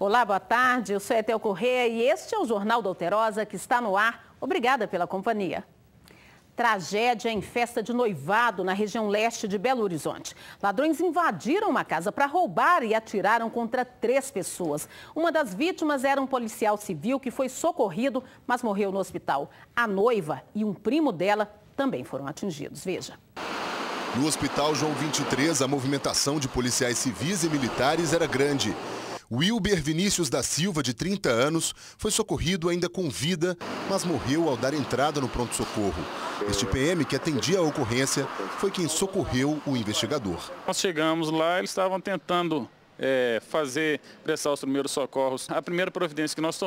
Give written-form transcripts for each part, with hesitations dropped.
Olá, boa tarde. Eu sou Etel Corrêa e este é o Jornal da Alterosa que está no ar. Obrigada pela companhia. Tragédia em festa de noivado na região leste de Belo Horizonte. Ladrões invadiram uma casa para roubar e atiraram contra 3 pessoas. Uma das vítimas era um policial civil que foi socorrido, mas morreu no hospital. A noiva e um primo dela também foram atingidos. Veja. No Hospital João 23, a movimentação de policiais civis e militares era grande. Wilber Vinícius da Silva, de 30 anos, foi socorrido ainda com vida, mas morreu ao dar entrada no pronto-socorro. Este PM, que atendia a ocorrência, foi quem socorreu o investigador. Nós chegamos lá, eles estavam tentando prestar os primeiros socorros. A primeira providência que nós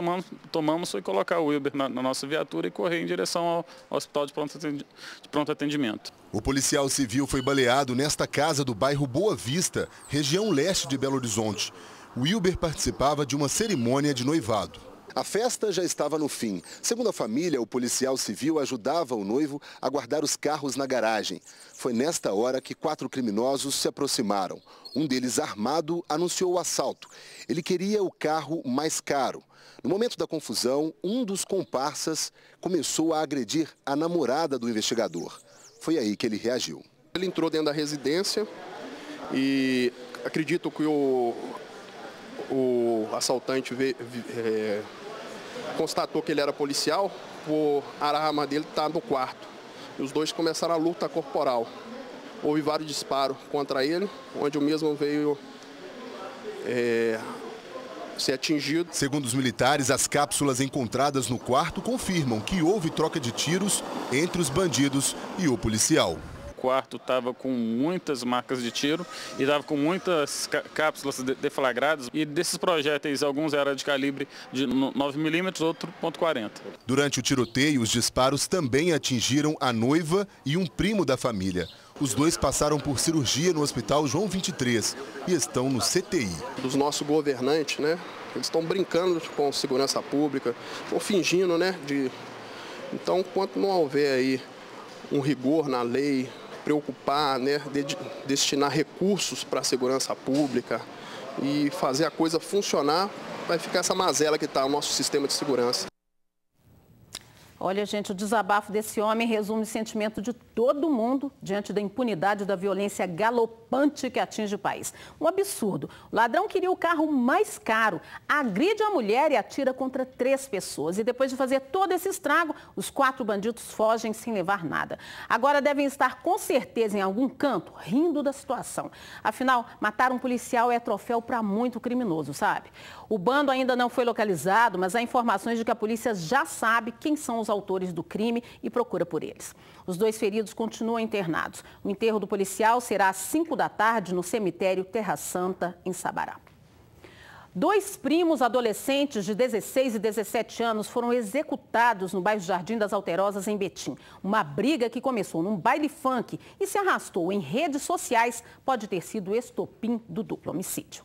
tomamos foi colocar o Wilber na nossa viatura e correr em direção ao hospital de pronto atendimento. O policial civil foi baleado nesta casa do bairro Boa Vista, região leste de Belo Horizonte. Wilber participava de uma cerimônia de noivado. A festa já estava no fim. Segundo a família, o policial civil ajudava o noivo a guardar os carros na garagem. Foi nesta hora que 4 criminosos se aproximaram. Um deles, armado, anunciou o assalto. Ele queria o carro mais caro. No momento da confusão, um dos comparsas começou a agredir a namorada do investigador. Foi aí que ele reagiu. Ele entrou dentro da residência e acredito que o assaltante constatou que ele era policial, a arma dele está no quarto. E os dois começaram a luta corporal. Houve vários disparos contra ele, onde o mesmo veio ser atingido. Segundo os militares, as cápsulas encontradas no quarto confirmam que houve troca de tiros entre os bandidos e o policial. O quarto estava com muitas marcas de tiro e estava com muitas cápsulas deflagradas. E desses projéteis, alguns eram de calibre de 9mm, outro .40. Durante o tiroteio, os disparos também atingiram a noiva e um primo da família. Os dois passaram por cirurgia no Hospital João 23 e estão no CTI. Dos nossos governantes, né? Eles estão brincando com segurança pública, estão fingindo, né? Então, enquanto não houver aí um rigor na lei, preocupar, né, destinar recursos para a segurança pública e fazer a coisa funcionar, vai ficar essa mazela que está o nosso sistema de segurança. Olha, gente, o desabafo desse homem resume o sentimento de todo mundo diante da impunidade da violência galopante que atinge o país. Um absurdo. O ladrão queria o carro mais caro, agride a mulher e atira contra 3 pessoas. E depois de fazer todo esse estrago, os 4 bandidos fogem sem levar nada. Agora devem estar com certeza em algum canto, rindo da situação. Afinal, matar um policial é troféu para muito criminoso, sabe? O bando ainda não foi localizado, mas há informações de que a polícia já sabe quem são os autores do crime e procura por eles. Os 2 feridos continuam internados. O enterro do policial será às 5 da tarde no cemitério Terra Santa, em Sabará. 2 primos adolescentes de 16 e 17 anos foram executados no bairro Jardim das Alterosas, em Betim. Uma briga que começou num baile funk e se arrastou em redes sociais pode ter sido o estopim do duplo homicídio.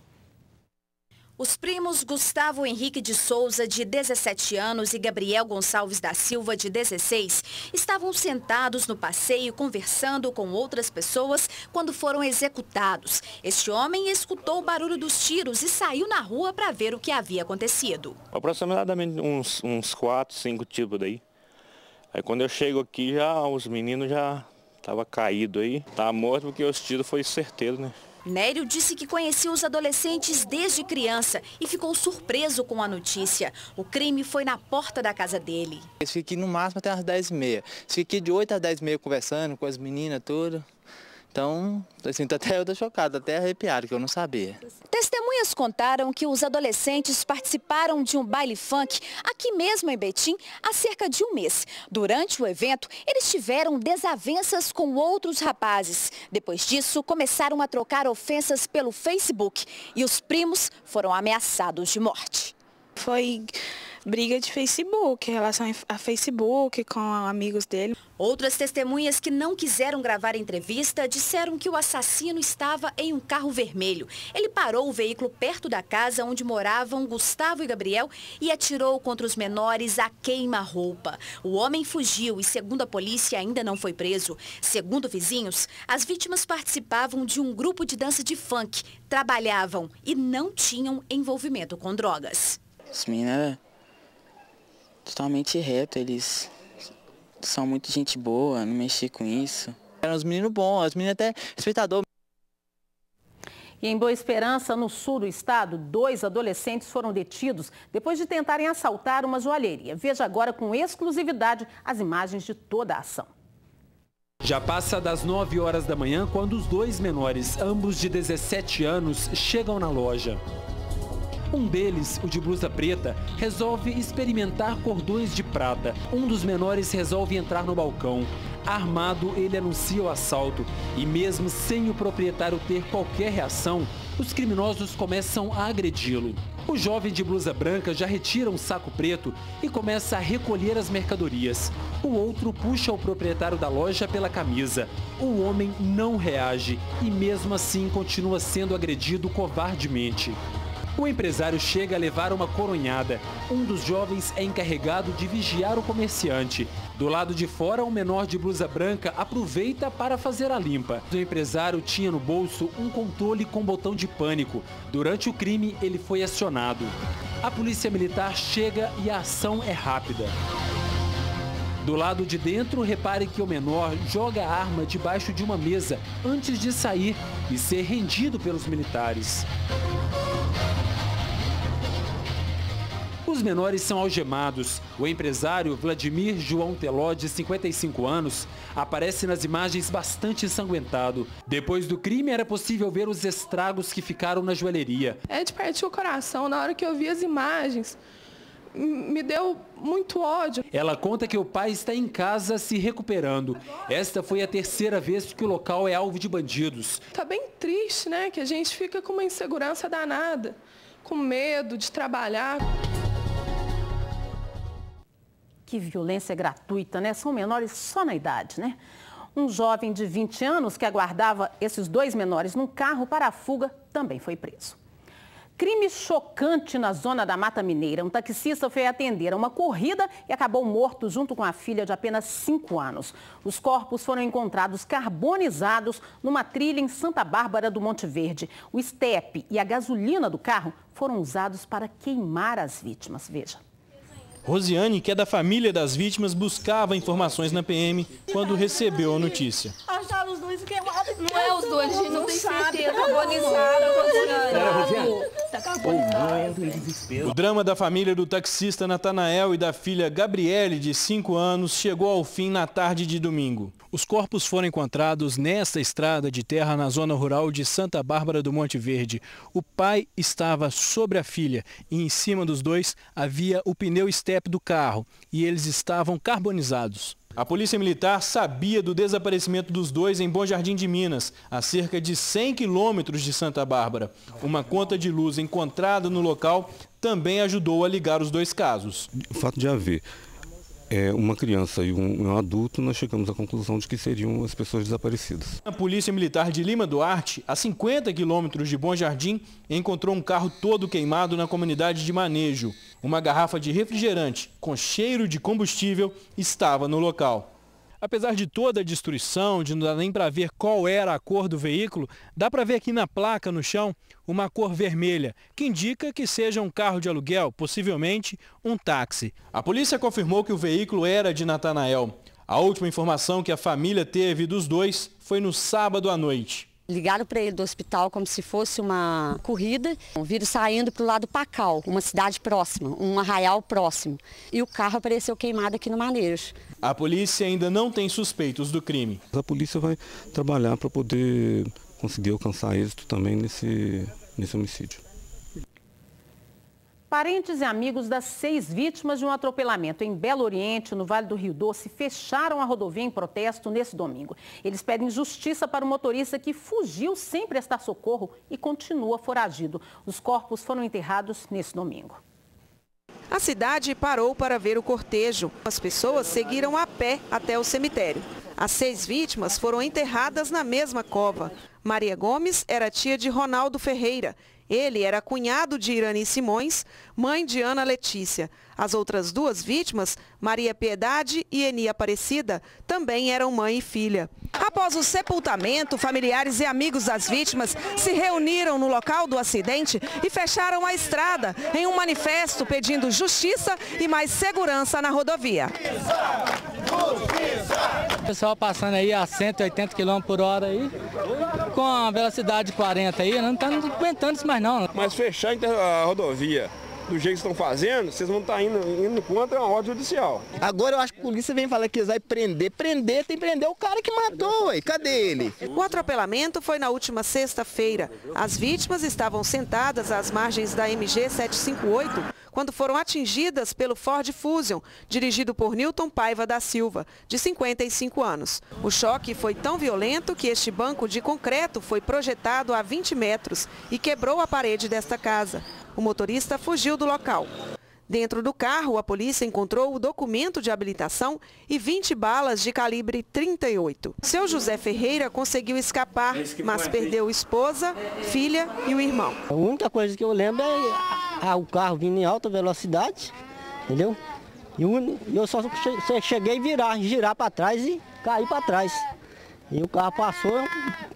Os primos Gustavo Henrique de Souza, de 17 anos, e Gabriel Gonçalves da Silva, de 16, estavam sentados no passeio conversando com outras pessoas quando foram executados. Este homem escutou o barulho dos tiros e saiu na rua para ver o que havia acontecido. Aproximadamente uns 4, 5 tiros daí. Aí quando eu chego aqui, os meninos já estavam caídos aí. Tá morto porque os tiros foi certeiro, né? Nério disse que conhecia os adolescentes desde criança e ficou surpreso com a notícia. O crime foi na porta da casa dele. Eles ficam aqui no máximo até às 10h30. Fiquei aqui de 8 às 10h30 conversando com as meninas, tudo. Então, assim, até eu tô chocado, até arrepiado, que eu não sabia. Testemunhas contaram que os adolescentes participaram de um baile funk aqui mesmo em Betim há cerca de um mês. Durante o evento, eles tiveram desavenças com outros rapazes. Depois disso, começaram a trocar ofensas pelo Facebook e os primos foram ameaçados de morte. Foi briga de Facebook, em relação a Facebook, com amigos dele. Outras testemunhas que não quiseram gravar a entrevista disseram que o assassino estava em um carro vermelho. Ele parou o veículo perto da casa onde moravam Gustavo e Gabriel e atirou contra os menores a queima-roupa. O homem fugiu e, segundo a polícia, ainda não foi preso. Segundo vizinhos, as vítimas participavam de um grupo de dança de funk, trabalhavam e não tinham envolvimento com drogas. Os meninos eram totalmente retos, eles são muito gente boa, não mexi com isso. Eram os meninos bons, os meninos até respeitador. E em Boa Esperança, no sul do estado, 2 adolescentes foram detidos depois de tentarem assaltar uma joalheria. Veja agora com exclusividade as imagens de toda a ação. Já passa das 9 horas da manhã quando os 2 menores, ambos de 17 anos, chegam na loja. Um deles, o de blusa preta, resolve experimentar cordões de prata. Um dos menores resolve entrar no balcão. Armado, ele anuncia o assalto. E mesmo sem o proprietário ter qualquer reação, os criminosos começam a agredi-lo. O jovem de blusa branca já retira um saco preto e começa a recolher as mercadorias. O outro puxa o proprietário da loja pela camisa. O homem não reage e mesmo assim continua sendo agredido covardemente. O empresário chega a levar uma coronhada. Um dos jovens é encarregado de vigiar o comerciante. Do lado de fora, o menor de blusa branca aproveita para fazer a limpa. O empresário tinha no bolso um controle com botão de pânico. Durante o crime, ele foi acionado. A polícia militar chega e a ação é rápida. Do lado de dentro, repare que o menor joga a arma debaixo de uma mesa antes de sair e ser rendido pelos militares. Os menores são algemados. O empresário Vladimir João Teló, de 55 anos, aparece nas imagens bastante ensanguentado. Depois do crime, era possível ver os estragos que ficaram na joalheria. É de partir o coração. Na hora que eu vi as imagens, me deu muito ódio. Ela conta que o pai está em casa se recuperando. Esta foi a 3ª vez que o local é alvo de bandidos. Tá bem triste, né? Que a gente fica com uma insegurança danada, com medo de trabalhar. Que violência gratuita, né? São menores só na idade, né? Um jovem de 20 anos que aguardava esses 2 menores num carro para a fuga também foi preso. Crime chocante na zona da Mata Mineira. Um taxista foi atender a uma corrida e acabou morto junto com a filha de apenas 5 anos. Os corpos foram encontrados carbonizados numa trilha em Santa Bárbara do Monte Verde. O estepe e a gasolina do carro foram usados para queimar as vítimas. Veja. Rosiane, que é da família das vítimas, buscava informações na PM quando recebeu a notícia. Acharam os 2 queimados. Não é os 2, a gente não tem certeza. O drama da família do taxista Natanael e da filha Gabriele, de 5 anos, chegou ao fim na tarde de domingo. Os corpos foram encontrados nesta estrada de terra na zona rural de Santa Bárbara do Monte Verde. O pai estava sobre a filha e em cima dos 2 havia o pneu estepe do carro e eles estavam carbonizados. A Polícia Militar sabia do desaparecimento dos 2 em Bom Jardim de Minas, a cerca de 100 quilômetros de Santa Bárbara. Uma conta de luz encontrada no local também ajudou a ligar os 2 casos. O fato de haver uma criança e um adulto, nós chegamos à conclusão de que seriam as pessoas desaparecidas. A Polícia Militar de Lima Duarte, a 50 quilômetros de Bom Jardim, encontrou um carro todo queimado na comunidade de Manejo. Uma garrafa de refrigerante com cheiro de combustível estava no local. Apesar de toda a destruição, de não dar nem para ver qual era a cor do veículo, dá para ver aqui na placa no chão uma cor vermelha, que indica que seja um carro de aluguel, possivelmente um táxi. A polícia confirmou que o veículo era de Natanael. A última informação que a família teve dos 2 foi no sábado à noite. Ligaram para ele do hospital como se fosse uma corrida, viram saindo para o lado do Pacal, uma cidade próxima, um arraial próximo. E o carro apareceu queimado aqui no Manejo. A polícia ainda não tem suspeitos do crime. A polícia vai trabalhar para poder conseguir alcançar êxito também nesse homicídio. Parentes e amigos das 6 vítimas de um atropelamento em Belo Oriente, no Vale do Rio Doce, fecharam a rodovia em protesto nesse domingo. Eles pedem justiça para o motorista que fugiu sem prestar socorro e continua foragido. Os corpos foram enterrados nesse domingo. A A cidade parou para ver o cortejo. As pessoas seguiram a pé até o cemitério. As 6 vítimas foram enterradas na mesma cova. Maria Gomes era tia de Ronaldo Ferreira. Ele era cunhado de Irani Simões, mãe de Ana Letícia. As outras 2 vítimas, Maria Piedade e Eni Aparecida, também eram mãe e filha. Após o sepultamento, familiares e amigos das vítimas se reuniram no local do acidente e fecharam a estrada em um manifesto pedindo justiça e mais segurança na rodovia. O pessoal passando aí a 180 km por hora aí, com a velocidade de 40 aí, não está aguentando isso mais não. Mas fechar a rodovia do jeito que estão fazendo, vocês vão estar indo contra uma ordem judicial. Agora eu acho que a polícia vem falar que eles vão prender. Prender, tem que prender o cara que matou, ué. Cadê ele? O atropelamento foi na última sexta-feira. As vítimas estavam sentadas às margens da MG 758, quando foram atingidas pelo Ford Fusion, dirigido por Nilton Paiva da Silva, de 55 anos. O choque foi tão violento que este banco de concreto foi projetado a 20 metros e quebrou a parede desta casa. O motorista fugiu do local. Dentro do carro, a polícia encontrou o documento de habilitação e 20 balas de calibre 38. Seu José Ferreira conseguiu escapar, mas perdeu esposa, filha e o irmão. A única coisa que eu lembro é o carro vindo em alta velocidade, entendeu? E eu só cheguei a girar para trás e cair para trás. E o carro passou,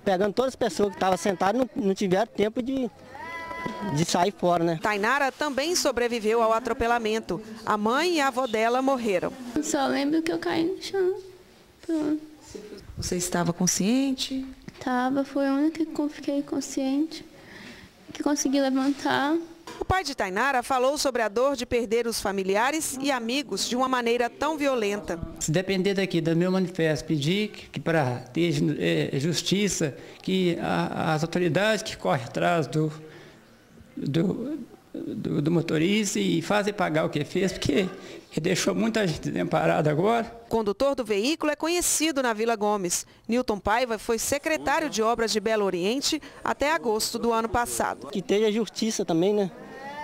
pegando todas as pessoas que estavam sentadas, não tiveram tempo de sair fora, né? Tainara também sobreviveu ao atropelamento. A mãe e a avó dela morreram. Só lembro que eu caí no chão. Pronto. Você estava consciente? Estava, foi a única que fiquei consciente, que consegui levantar. O pai de Tainara falou sobre a dor de perder os familiares e amigos de uma maneira tão violenta. Se depender daqui do meu manifesto, pedir que para ter justiça, que as autoridades que correm atrás do motorista e fazem pagar o que fez, porque ele deixou muita gente desamparada agora. O condutor do veículo é conhecido na Vila Gomes. Nilton Paiva foi secretário de obras de Belo Oriente até agosto do ano passado. Que tenha justiça também, né?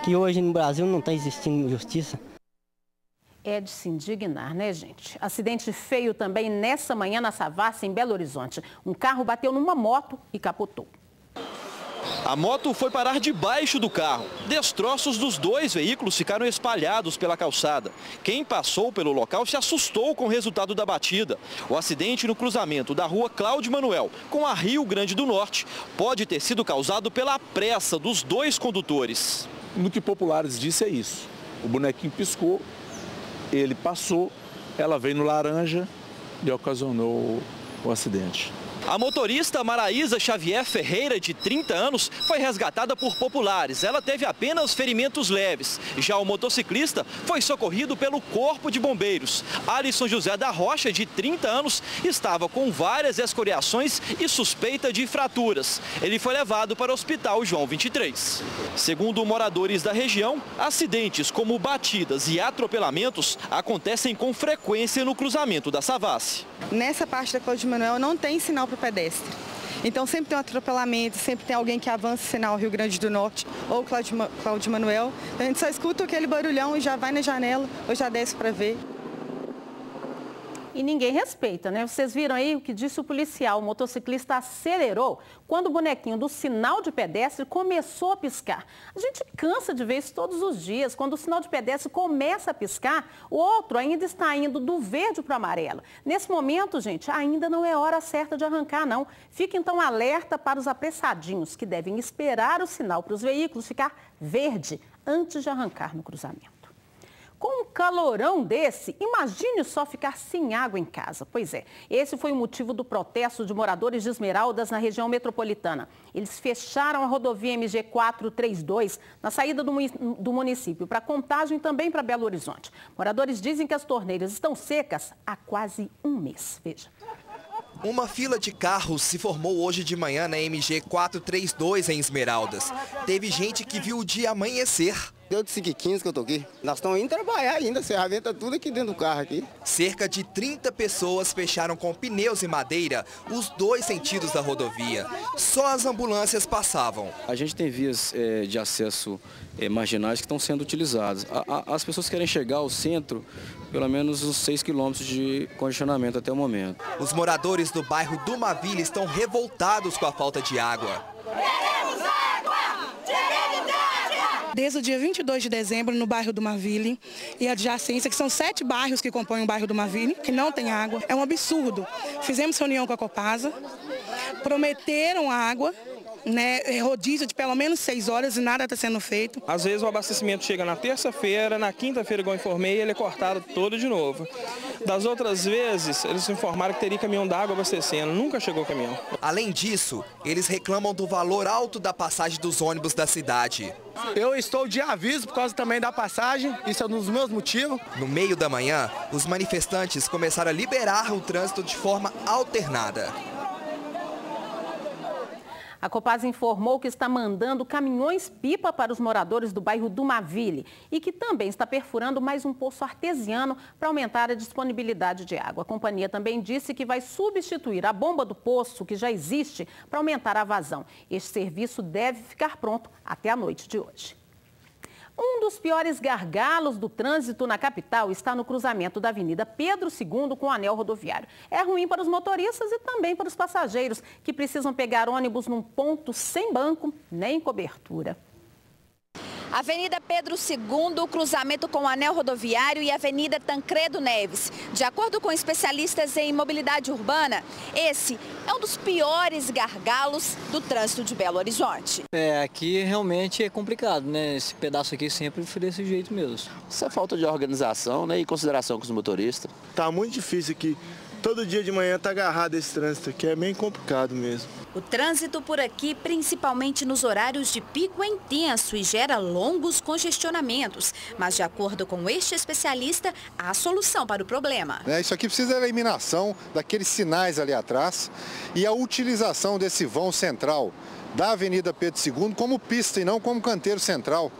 Que hoje no Brasil não está existindo justiça. É de se indignar, né, gente? Acidente feio também nessa manhã na Savassi, em Belo Horizonte. Um carro bateu numa moto e capotou. A moto foi parar debaixo do carro. Destroços dos 2 veículos ficaram espalhados pela calçada. Quem passou pelo local se assustou com o resultado da batida. O acidente no cruzamento da rua Cláudio Manuel com a Rio Grande do Norte pode ter sido causado pela pressa dos 2 condutores. No que Populares disse é isso. O bonequinho piscou, ele passou, ela veio no laranja e ocasionou o acidente. A motorista Maraísa Xavier Ferreira, de 30 anos, foi resgatada por populares. Ela teve apenas ferimentos leves. Já o motociclista foi socorrido pelo Corpo de Bombeiros. Alisson José da Rocha, de 30 anos, estava com várias escoriações e suspeita de fraturas. Ele foi levado para o Hospital João 23. Segundo moradores da região, acidentes como batidas e atropelamentos acontecem com frequência no cruzamento da Savassi. Nessa parte da Cláudio Manuel não tem sinal para o pedestre. Então sempre tem um atropelamento, sempre tem alguém que avança o sinal Rio Grande do Norte ou Cláudio Manuel. A gente só escuta aquele barulhão e já vai na janela ou já desce para ver. E ninguém respeita, né? Vocês viram aí o que disse o policial. O motociclista acelerou quando o bonequinho do sinal de pedestre começou a piscar. A gente cansa de ver isso todos os dias. Quando o sinal de pedestre começa a piscar, o outro ainda está indo do verde para o amarelo. Nesse momento, gente, ainda não é hora certa de arrancar, não. Fique então alerta para os apressadinhos que devem esperar o sinal para os veículos ficar verde antes de arrancar no cruzamento. Com um calorão desse, imagine só ficar sem água em casa. Pois é, esse foi o motivo do protesto de moradores de Esmeraldas na região metropolitana. Eles fecharam a rodovia MG 432 na saída do município para Contagem e também para Belo Horizonte. Moradores dizem que as torneiras estão secas há quase um mês. Veja. Uma fila de carros se formou hoje de manhã na MG 432 em Esmeraldas. Teve gente que viu o dia amanhecer Deu de 5h15 que eu tô aqui. Nós estamos indo trabalhar ainda, ferramenta tudo aqui dentro do carro aqui. Cerca de 30 pessoas fecharam com pneus e madeira os dois sentidos da rodovia. Só as ambulâncias passavam. A gente tem vias de acesso marginais que estão sendo utilizadas. As pessoas querem chegar ao centro, pelo menos uns 6 quilômetros de congestionamento até o momento. Os moradores do bairro Dumaville estão revoltados com a falta de água. Queremos água! Desde o dia 22 de dezembro, no bairro Dumaville e adjacência, que são 7 bairros que compõem o bairro Dumaville, que não tem água. É um absurdo. Fizemos reunião com a Copasa, prometeram água, rodízio de pelo menos 6 horas e nada está sendo feito. Às vezes o abastecimento chega na terça-feira, na quinta-feira, igual eu informei, ele é cortado todo de novo. Das outras vezes, eles informaram que teria caminhão d'água abastecendo, nunca chegou caminhão. Além disso, eles reclamam do valor alto da passagem dos ônibus da cidade. Eu estou de aviso por causa também da passagem, isso é um dos meus motivos. No meio da manhã, os manifestantes começaram a liberar o trânsito de forma alternada. A Copasa informou que está mandando caminhões-pipa para os moradores do bairro Dumaville e que também está perfurando mais um poço artesiano para aumentar a disponibilidade de água. A companhia também disse que vai substituir a bomba do poço, que já existe, para aumentar a vazão. Este serviço deve ficar pronto até a noite de hoje. Um dos piores gargalos do trânsito na capital está no cruzamento da Avenida Pedro II com o anel rodoviário. É ruim para os motoristas e também para os passageiros que precisam pegar ônibus num ponto sem banco nem cobertura. Avenida Pedro II, cruzamento com o anel rodoviário e Avenida Tancredo Neves. De acordo com especialistas em mobilidade urbana, esse é um dos piores gargalos do trânsito de Belo Horizonte. Aqui realmente é complicado, né? Esse pedaço aqui sempre foi desse jeito mesmo. Isso é falta de organização, né? E consideração com os motoristas. Tá muito difícil aqui. Todo dia de manhã tá agarrado esse trânsito aqui, é bem complicado mesmo. O trânsito por aqui, principalmente nos horários de pico, é intenso e gera longos congestionamentos. Mas, de acordo com este especialista, há solução para o problema. Isso aqui precisa da eliminação daqueles sinais ali atrás e a utilização desse vão central da Avenida Pedro II como pista e não como canteiro central.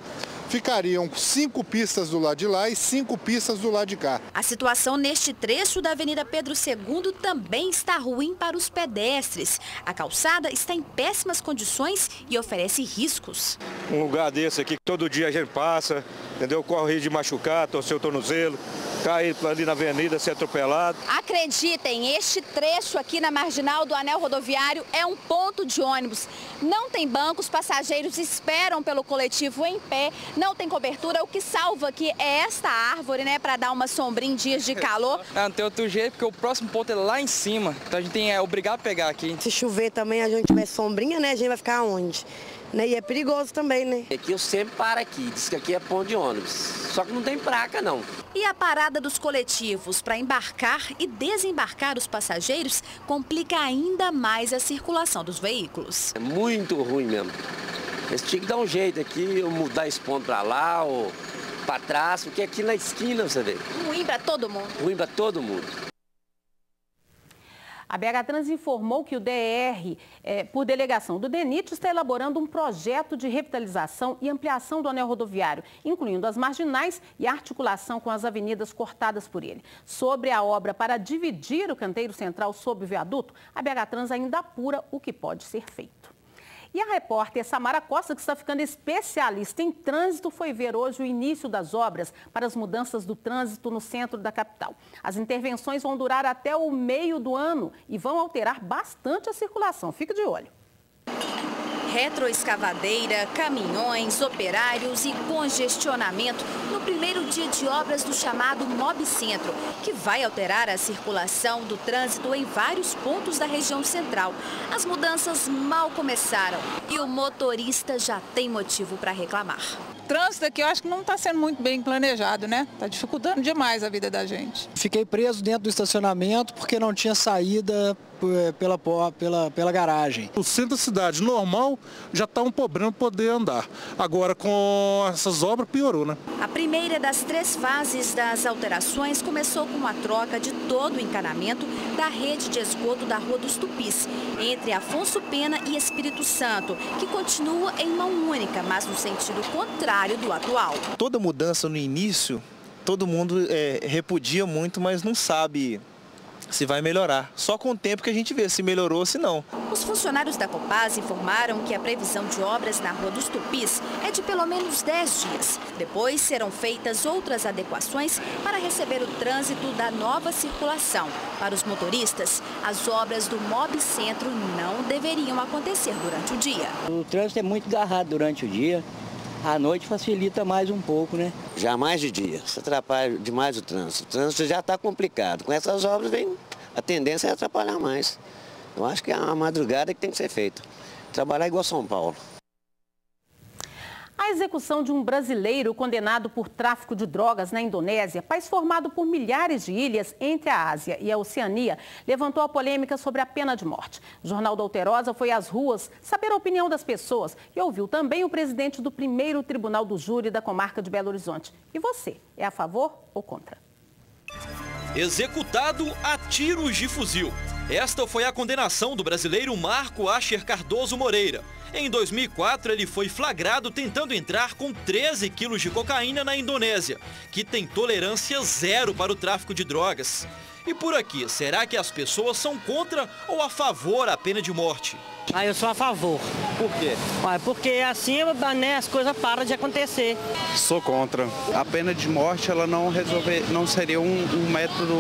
Ficariam 5 pistas do lado de lá e 5 pistas do lado de cá. A situação neste trecho da Avenida Pedro II também está ruim para os pedestres. A calçada está em péssimas condições e oferece riscos. Um lugar desse aqui que todo dia a gente passa, entendeu? Corre risco de machucar, torcer o tornozelo, cair ali na avenida, ser atropelado. Acreditem, este trecho aqui na marginal do anel rodoviário é um ponto de ônibus. Não tem banco, os passageiros esperam pelo coletivo em pé. Não tem cobertura, o que salva aqui é esta árvore, para dar uma sombrinha em dias de calor. Não tem outro jeito, porque o próximo ponto é lá em cima, então a gente é obrigado a pegar aqui. Se chover também, a gente tiver sombrinha, a gente vai ficar onde? E é perigoso também, né? Aqui eu sempre paro aqui, diz que aqui é ponto de ônibus, só que não tem placa não. E a parada dos coletivos para embarcar e desembarcar os passageiros complica ainda mais a circulação dos veículos. É muito ruim mesmo. Eles tinham que dar um jeito aqui, ou mudar esse ponto para lá, ou para trás, porque aqui na esquina, você vê. Ruim para todo mundo. Ruim para todo mundo. A BH Trans informou que o DR, por delegação do DENIT, está elaborando um projeto de revitalização e ampliação do anel rodoviário, incluindo as marginais e a articulação com as avenidas cortadas por ele. Sobre a obra para dividir o canteiro central sob o viaduto, a BH Trans ainda apura o que pode ser feito. E a repórter Samara Costa, que está ficando especialista em trânsito, foi ver hoje o início das obras para as mudanças do trânsito no centro da capital. As intervenções vão durar até o meio do ano e vão alterar bastante a circulação. Fique de olho. Retroescavadeira, caminhões, operários e congestionamento no primeiro dia de obras do chamado Mob Centro, que vai alterar a circulação do trânsito em vários pontos da região central. As mudanças mal começaram e o motorista já tem motivo para reclamar. O trânsito aqui eu acho que não está sendo muito bem planejado, né? Está dificultando demais a vida da gente. Fiquei preso dentro do estacionamento porque não tinha saída pela garagem. O centro da cidade normal já está um problema poder andar. Agora com essas obras piorou, né? A primeira das 3 fases das alterações começou com a troca de todo o encanamento da rede de esgoto da Rua dos Tupis, entre Afonso Pena e Espírito Santo, que continua em mão única, mas no sentido contrário contrário do atual. Toda mudança no início, todo mundo repudia muito, mas não sabe se vai melhorar. Só com o tempo que a gente vê se melhorou ou se não. Os funcionários da Copasa informaram que a previsão de obras na Rua dos Tupis é de pelo menos 10 dias. Depois serão feitas outras adequações para receber o trânsito da nova circulação. Para os motoristas, as obras do Mobi Centro não deveriam acontecer durante o dia. O trânsito é muito agarrado durante o dia. À noite facilita mais um pouco, né? Jamais de dia, isso atrapalha demais o trânsito. O trânsito já está complicado. Com essas obras a tendência é atrapalhar mais. Eu acho que é uma madrugada que tem que ser feita. Trabalhar igual São Paulo. A execução de um brasileiro condenado por tráfico de drogas na Indonésia, país formado por milhares de ilhas entre a Ásia e a Oceania, levantou a polêmica sobre a pena de morte. O Jornal da Alterosa foi às ruas saber a opinião das pessoas e ouviu também o presidente do primeiro tribunal do júri da comarca de Belo Horizonte. E você, é a favor ou contra? Executado a tiros de fuzil. Esta foi a condenação do brasileiro Marco Asher Cardoso Moreira. Em 2004, ele foi flagrado tentando entrar com 13 quilos de cocaína na Indonésia, que tem tolerância zero para o tráfico de drogas. E por aqui, será que as pessoas são contra ou a favor da pena de morte? Eu sou a favor. Por quê? Porque assim, né, as coisas param de acontecer. Sou contra. A pena de morte ela não seria um método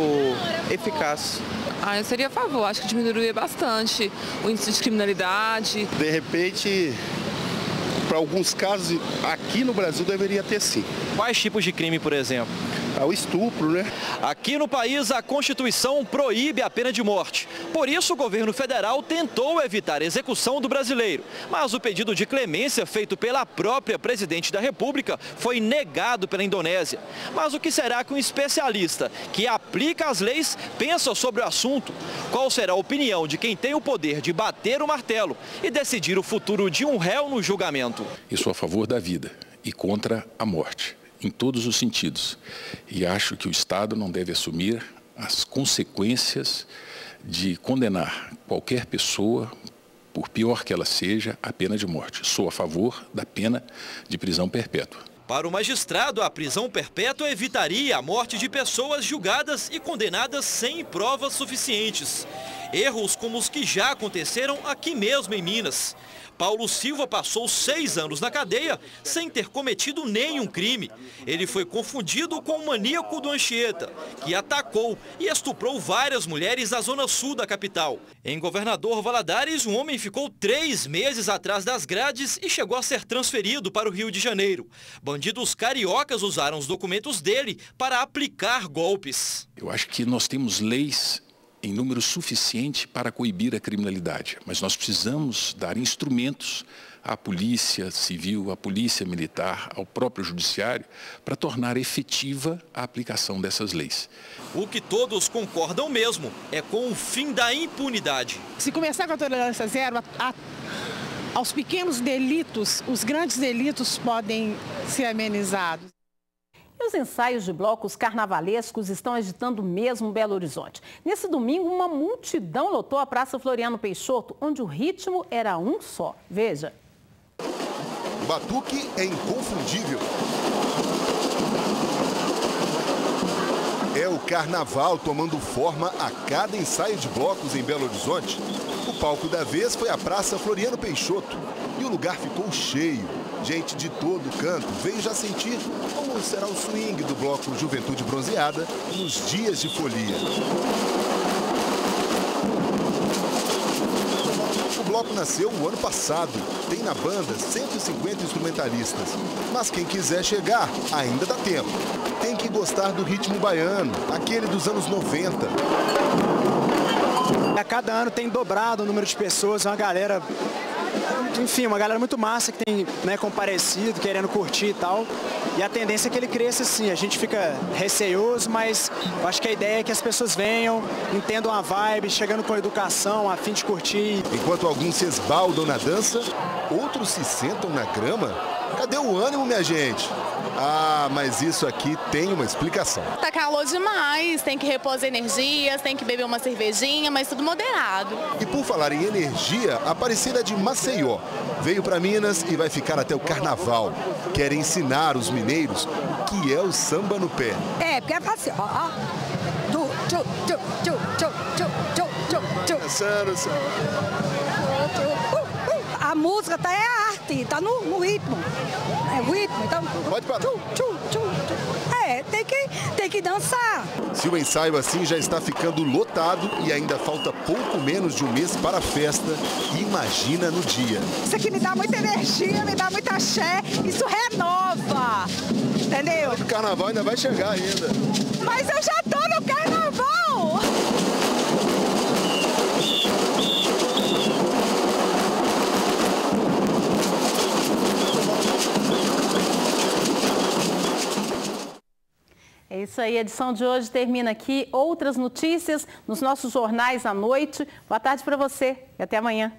eficaz. Eu seria a favor. Acho que diminuiria bastante o índice de criminalidade. De repente, para alguns casos, aqui no Brasil deveria ter sim. Quais tipos de crime, por exemplo? O estupro, né? Aqui no país, a Constituição proíbe a pena de morte. Por isso, o governo federal tentou evitar a execução do brasileiro. Mas o pedido de clemência feito pela própria presidente da República foi negado pela Indonésia. Mas o que será que um especialista que aplica as leis pensa sobre o assunto? Qual será a opinião de quem tem o poder de bater o martelo e decidir o futuro de um réu no julgamento? Eu sou a favor da vida e contra a morte, em todos os sentidos. E acho que o Estado não deve assumir as consequências de condenar qualquer pessoa, por pior que ela seja, à pena de morte. Sou a favor da pena de prisão perpétua. Para o magistrado, a prisão perpétua evitaria a morte de pessoas julgadas e condenadas sem provas suficientes. Erros como os que já aconteceram aqui mesmo em Minas. Paulo Silva passou 6 anos na cadeia sem ter cometido nenhum crime. Ele foi confundido com o maníaco do Anchieta, que atacou e estuprou várias mulheres na zona sul da capital. Em Governador Valadares, um homem ficou 3 meses atrás das grades e chegou a ser transferido para o Rio de Janeiro. Bandidos cariocas usaram os documentos dele para aplicar golpes. Eu acho que nós temos leis em número suficiente para coibir a criminalidade, mas nós precisamos dar instrumentos à polícia civil, à polícia militar, ao próprio judiciário, para tornar efetiva a aplicação dessas leis. O que todos concordam mesmo é com o fim da impunidade. Se começar com a tolerância zero, aos pequenos delitos, os grandes delitos podem ser amenizados. E os ensaios de blocos carnavalescos estão agitando mesmo Belo Horizonte. Nesse domingo, uma multidão lotou a Praça Floriano Peixoto, onde o ritmo era um só. Veja. O batuque é inconfundível. É o carnaval tomando forma a cada ensaio de blocos em Belo Horizonte. O palco da vez foi a Praça Floriano Peixoto e o lugar ficou cheio. Gente de todo canto veio já sentir como será o swing do bloco Juventude Bronzeada nos dias de folia. O bloco nasceu no ano passado. Tem na banda 150 instrumentalistas. Mas quem quiser chegar, ainda dá tempo. Tem que gostar do ritmo baiano, aquele dos anos 90. A cada ano tem dobrado o número de pessoas, uma galera... Enfim, uma galera muito massa que tem, né, comparecido, querendo curtir e tal. E a tendência é que ele cresça assim. A gente fica receoso, mas eu acho que a ideia é que as pessoas venham, entendam a vibe, chegando com educação, a fim de curtir. Enquanto alguns se esbaldam na dança, outros se sentam na grama. Cadê o ânimo, minha gente? Ah, mas isso aqui tem uma explicação. Tá calor demais, tem que repor as energias, tem que beber uma cervejinha, mas tudo moderado. E por falar em energia, a Aparecida de Maceió veio para Minas e vai ficar até o carnaval. Quer ensinar os mineiros o que é o samba no pé. É, porque é fácil, ó. A música tá é a arte, tá no ritmo. É o ritmo, então. Pode parar. É, tem que dançar. Se o ensaio assim já está ficando lotado e ainda falta pouco menos de um mês para a festa, imagina no dia. Isso aqui me dá muita energia, me dá muita axé, isso renova, entendeu? O carnaval ainda vai chegar ainda. Mas eu já tô no carnaval! É isso aí, a edição de hoje termina aqui. Outras notícias nos nossos jornais à noite. Boa tarde para você e até amanhã.